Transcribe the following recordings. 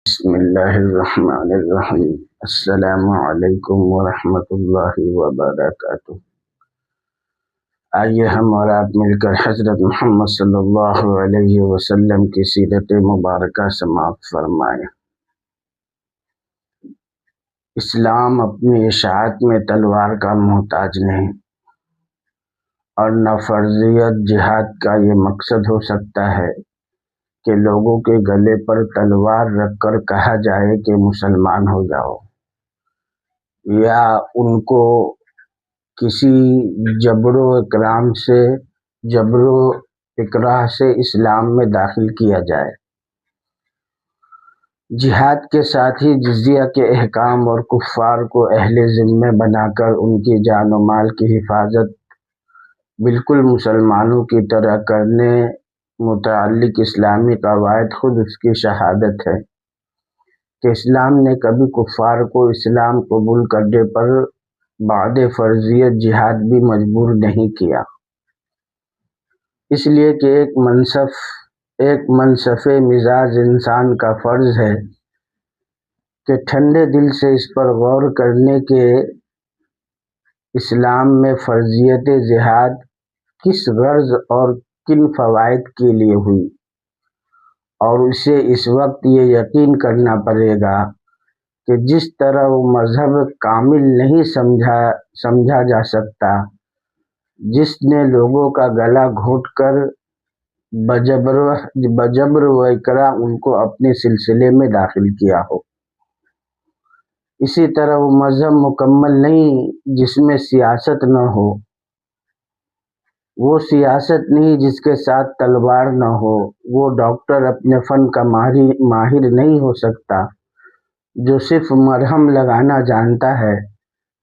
بسم اللہ الرحمن الرحیم۔ السلام علیکم ورحمۃ اللہ وبرکاتہ۔ آئیے ہم اور آپ مل کر حضرت محمد صلی اللہ علیہ وسلم کی سیرت مبارکہ سماعت فرمائیں۔ اسلام اپنی اشاعت میں تلوار کا محتاج نہیں، اور نہ فرضیت جہاد کا یہ مقصد ہو سکتا ہے کہ لوگوں کے گلے پر تلوار رکھ کر کہا جائے کہ مسلمان ہو جاؤ، یا ان کو کسی جبر و اکراہ سے اسلام میں داخل کیا جائے۔ جہاد کے ساتھ ہی جزیہ کے احکام اور کفار کو اہل ذمہ بنا کر ان کی جان و مال کی حفاظت بالکل مسلمانوں کی طرح کرنے متعلق اسلامی قواعد خود اس کی شہادت ہے کہ اسلام نے کبھی کفار کو اسلام قبول کرنے پر بعد فرضیت جہاد بھی مجبور نہیں کیا، اس لیے کہ ایک منصف مزاج انسان کا فرض ہے کہ ٹھنڈے دل سے اس پر غور کرنے کے اسلام میں فرضیت جہاد کس غرض اور کن فوائد کے لیے ہوئی، اور اسے اس وقت یہ یقین کرنا پڑے گا کہ جس طرح وہ مذہب کامل نہیں سمجھا جا سکتا جس نے لوگوں کا گلا گھونٹ کر بجبر و اکراہ ان کو اپنے سلسلے میں داخل کیا ہو، اسی طرح وہ مذہب مکمل نہیں جس میں سیاست نہ ہو، وہ سیاست نہیں جس کے ساتھ تلوار نہ ہو، وہ ڈاکٹر اپنے فن کا ماہر نہیں ہو سکتا جو صرف مرہم لگانا جانتا ہے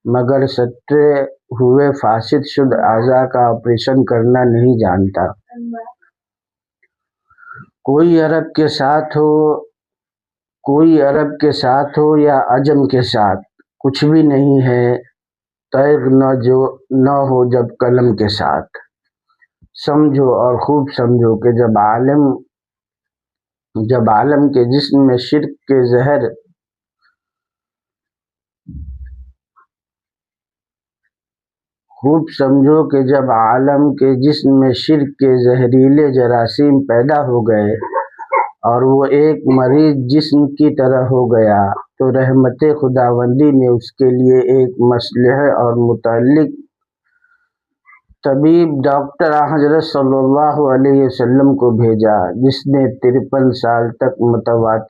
مگر سٹے ہوئے فاسد شدہ اعضاء کا آپریشن کرنا نہیں جانتا۔ کوئی عرب کے ساتھ ہو یا عجم کے ساتھ، کچھ بھی نہیں ہے تیغ نہ ہو جب قلم کے ساتھ۔ سمجھو اور خوب سمجھو کہ جب عالم کے جسم میں شرک کے زہریلے جراثیم پیدا ہو گئے اور وہ ایک مریض جسم کی طرح ہو گیا تو رحمت خداوندی نے اس کے لیے ایک مصلح اور متعلق طبیب ڈاکٹر حضرت صلی اللہ علیہ وسلم کو بھیجا، جس نے 53 سال تک متواتر